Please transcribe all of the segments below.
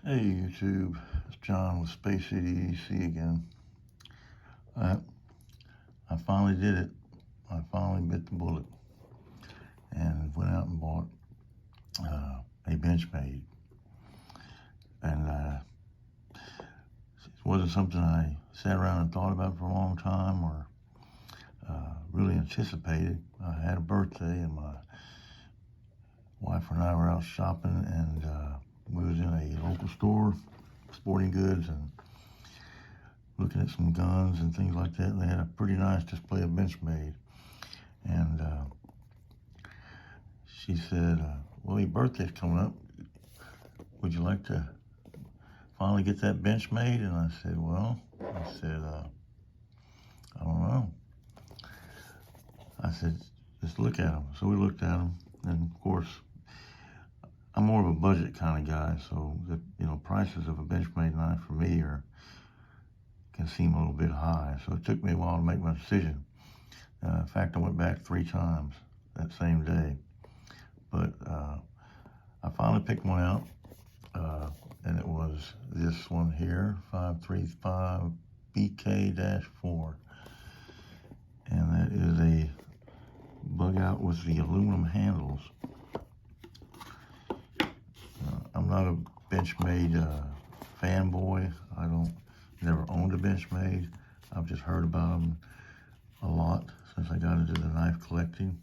Hey YouTube, it's John with Space City EDC again. I, I finally did it. I finally bit the bullet and went out and bought a Benchmade. And it wasn't something I sat around and thought about for a long time or really anticipated. I had a birthday and my wife and I were out shopping, and we was in a local store, sporting goods, and looking at some guns and things like that. And they had a pretty nice display of Benchmade. And she said, well, your birthday's coming up. Would you like to finally get that Benchmade? And I said, I don't know. I said, just look at them. So we looked at them. And of course, I'm more of a budget kind of guy. So the prices of a Benchmade knife for me can seem a little bit high. So it took me a while to make my decision. In fact, I went back 3 times that same day. But I finally picked one out, and it was this one here, 535BK-4. And that is a bug out with the aluminum handles. I'm not a Benchmade fanboy. Never owned a Benchmade. I've just heard about them a lot since I got into the knife collecting,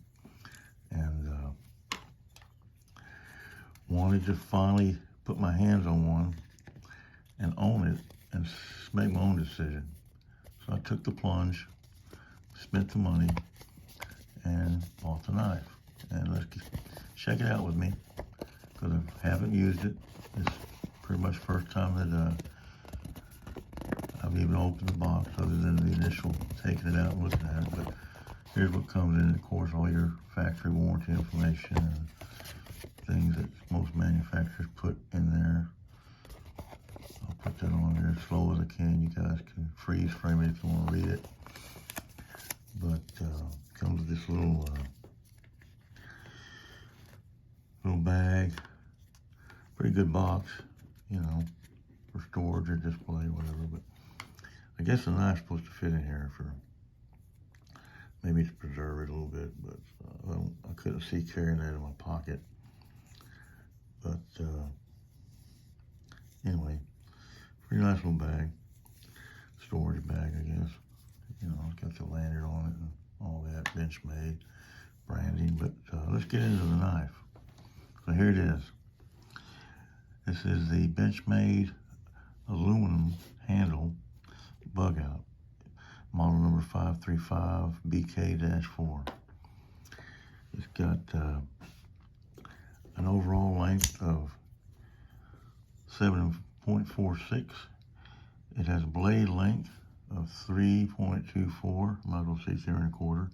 and wanted to finally put my hands on one and own it and make my own decision. So I took the plunge, spent the money, and bought the knife. And let's check it out with me, because I haven't used it. It's pretty much the first time that I've even opened the box, other than the initial taking it out and looking at it. But here's what comes in. Of course, all your factory warranty information and things that most manufacturers put in there. I'll put that on there as slow as I can. You guys can freeze frame it if you want to read it. But comes with this little bag. Pretty good box, for storage or display, whatever. But I guess the knife's supposed to fit in here for maybe to preserve it a little bit. But I couldn't see carrying that in my pocket. But anyway, pretty nice little bag, storage bag, I guess. It's got the lanyard on it and all that, Benchmade branding. But let's get into the knife. So here it is. This is the Benchmade aluminum handle bug out, model number 535BK-4. It's got an overall length of 7.46. It has a blade length of 3.24, might as well say 3.25.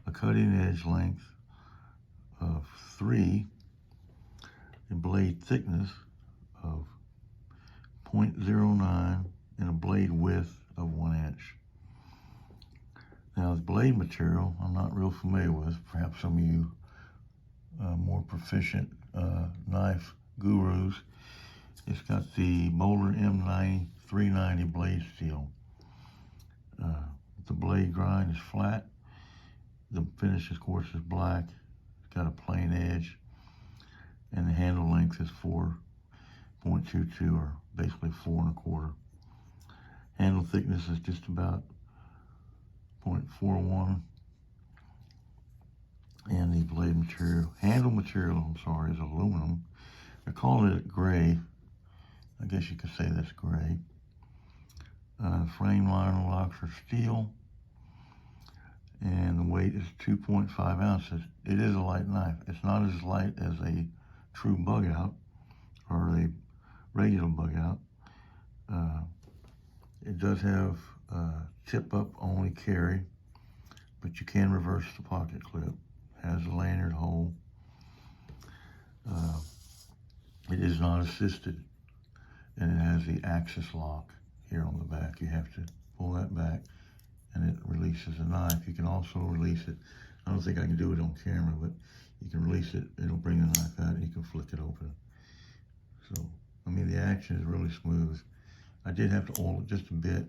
A cutting edge length of 3. A blade thickness of 0.09, and a blade width of 1 inch. Now, the blade material I'm not real familiar with. Perhaps some of you more proficient knife gurus. It's got the Boulder M90 390 blade steel. The blade grind is flat. The finish, of course, is black. It's got a plain edge, and the handle length is 4.22, or basically 4.25. Handle thickness is just about 0.41. And the blade material, handle material, is aluminum. They're calling it gray. I guess you could say that's gray. Frame liner locks are steel. And the weight is 2.5 ounces. It is a light knife. It's not as light as a true bug out or a regular bug out. It does have tip up only carry, but you can reverse the pocket clip. Has a lanyard hole. It is not assisted, and it has the axis lock here on the back. You have to pull that back, and it releases the knife. You can also release it. I don't think I can do it on camera, but you can release it. It'll bring the knife out, and you can flick it open. So, the action is really smooth. I did have to oil it just a bit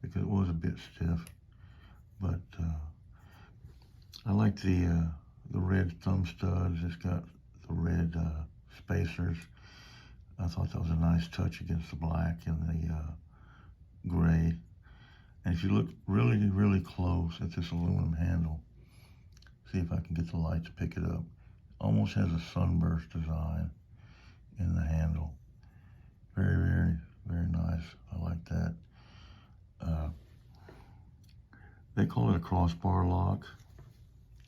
because it was a bit stiff, but I like the red thumb studs. It's got the red spacers. I thought that was a nice touch against the black and the gray. And if you look really, really close at this aluminum handle, see if I can get the light to pick it up. Almost has a sunburst design in the handle. Very, very, very nice. I like that. They call it a crossbar lock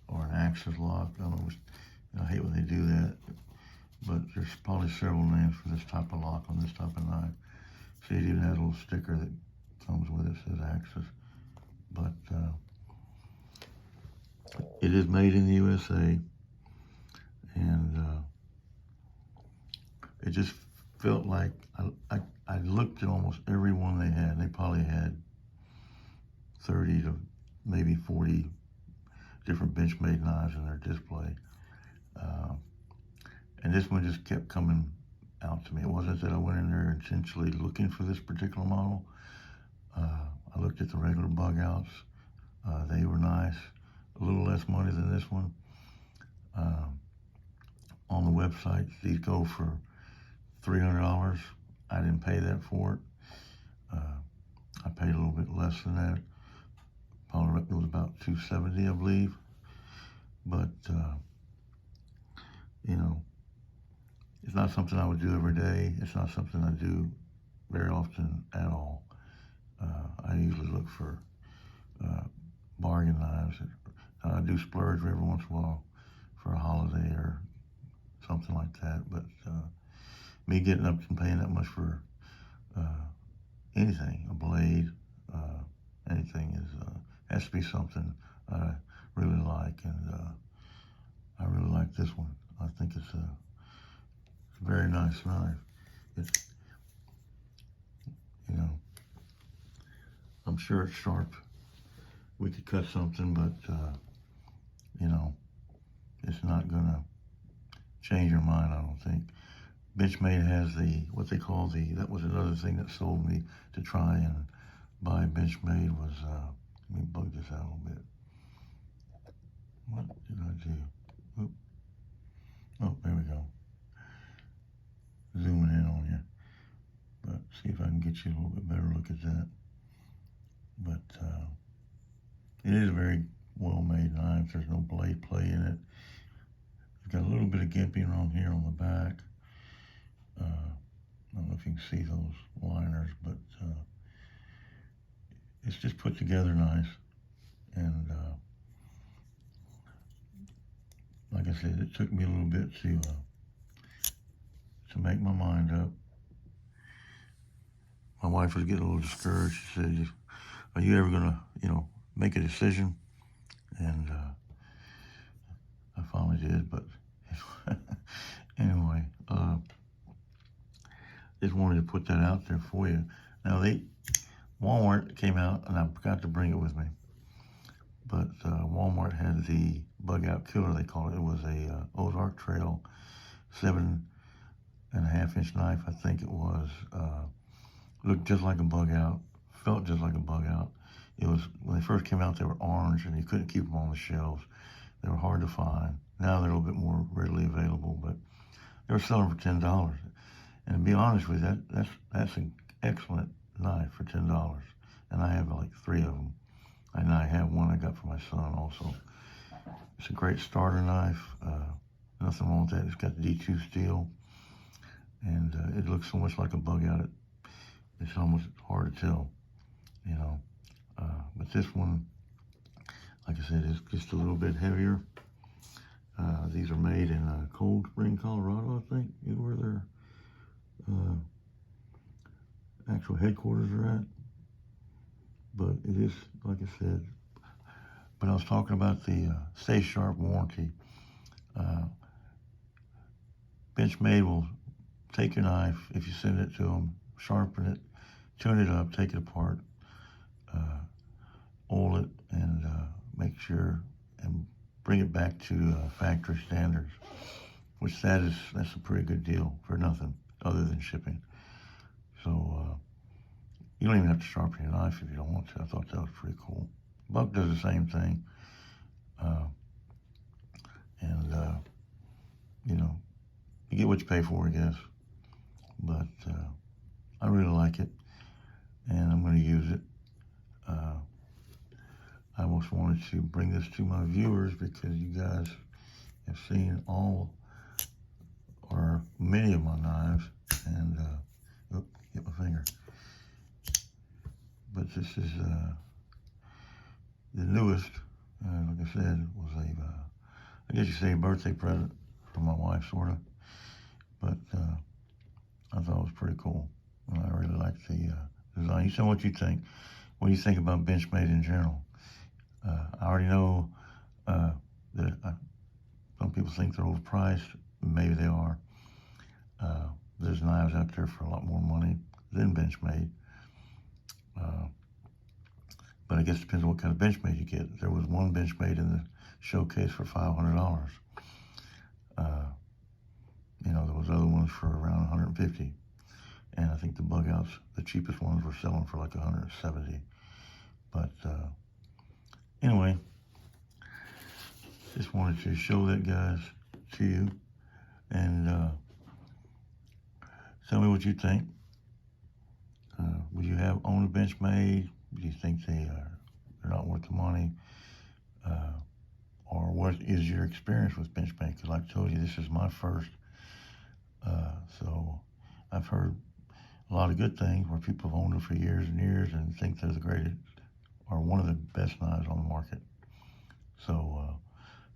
or an axis lock. I don't know which, I hate when they do that, but there's probably several names for this type of lock on this type of knife. See, it even has a little sticker that comes with it, says axis. But it is made in the USA, and it just felt like I looked at almost every one they had. They probably had 30 to maybe 40 different Benchmade knives in their display. And this one just kept coming out to me. It wasn't that I went in there intentionally looking for this particular model. I looked at the regular Bugouts. They were nice, a little less money than this one. On the website, these go for $300. I didn't pay that for it. I paid a little bit less than that. Probably it was about $270, I believe. But you know, it's not something I would do every day. It's not something I do very often at all. I usually look for bargain knives. I do splurge every once in a while for a holiday or something like that. But me getting up and paying that much for anything, a blade, anything has to be something I really like, and I really like this one. I think it's a very nice knife. It's, you know, I'm sure it's sharp. We could cut something, but you know, it's not gonna change your mind, I don't think. Benchmade has what they call that was another thing that sold me to try and buy Benchmade was, let me bug this out a little bit. What did I do? Oop. Oh, there we go. Zooming in on you. But see if I can get you a little bit better look at that. But it is a very well-made knife. There's no blade play in it. It's got a little bit of gimping on here on the back. I don't know if you can see those liners, but it's just put together nice. And like I said, it took me a little bit to make my mind up. My wife was getting a little discouraged. She said, "Are you ever gonna, make a decision?" And I finally did. But anyway, just wanted to put that out there for you. Now Walmart came out, and I forgot to bring it with me. But Walmart had the Bugout Killer, they call it. It was a Ozark Trail 7.5-inch knife, I think it was. Looked just like a Bugout, felt just like a Bugout. It was, when they first came out, they were orange, and you couldn't keep them on the shelves. They were hard to find. Now they're a little bit more readily available, but they were selling for $10. And to be honest with you, that's an excellent knife for $10. And I have like 3 of them. And I have one I got for my son also. It's a great starter knife. Nothing wrong with that. It's got D2 steel. And it looks so much like a Bugout. It's almost hard to tell, But this one, like I said, is just a little bit heavier. These are made in Cold Spring, Colorado, I think, is where their actual headquarters are at. But it is, like I said, but I was talking about the Stay Sharp warranty. Benchmade will take your knife, if you send it to them, sharpen it, tune it up, take it apart, oil it, and make sure and bring it back to factory standards, which that's a pretty good deal for nothing other than shipping. You don't even have to sharpen your knife if you don't want to. I thought that was pretty cool. Buck does the same thing. You know, you get what you pay for, I guess. But I really like it, and I'm going to use it. I almost wanted to bring this to my viewers because you guys have seen all or many of my knives, and hit my finger. But this is the newest. Like I said, was I guess you say a birthday present from my wife, sort of. But I thought it was pretty cool, and I really like the design. You tell me what you think. What do you think about Benchmade in general? I already know that some people think they're overpriced. Maybe they are. There's knives out there for a lot more money than Benchmade. But I guess it depends on what kind of Benchmade you get. There was one Benchmade in the showcase for $500. There was other ones for around $150. And I think the Bugouts, the cheapest ones, were selling for like $170. But anyway, just wanted to show that, guys, to you. And tell me what you think. Would you own a Benchmade? Do you think they're not worth the money? Or what is your experience with Benchmade? Because like I told you, this is my first. So I've heard a lot of good things where people have owned them for years and years and think they're the greatest or one of the best knives on the market. So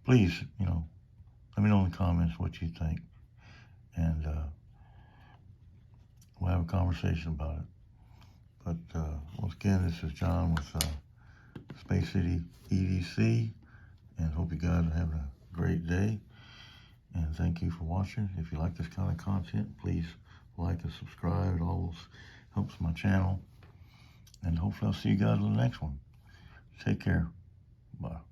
please, let me know in the comments what you think, and we'll have a conversation about it. But once again, this is John with Space City EDC, and hope you guys are having a great day. And thank you for watching. If you like this kind of content, please like and subscribe. It always helps my channel. And hopefully I'll see you guys in the next one. Take care. Bye.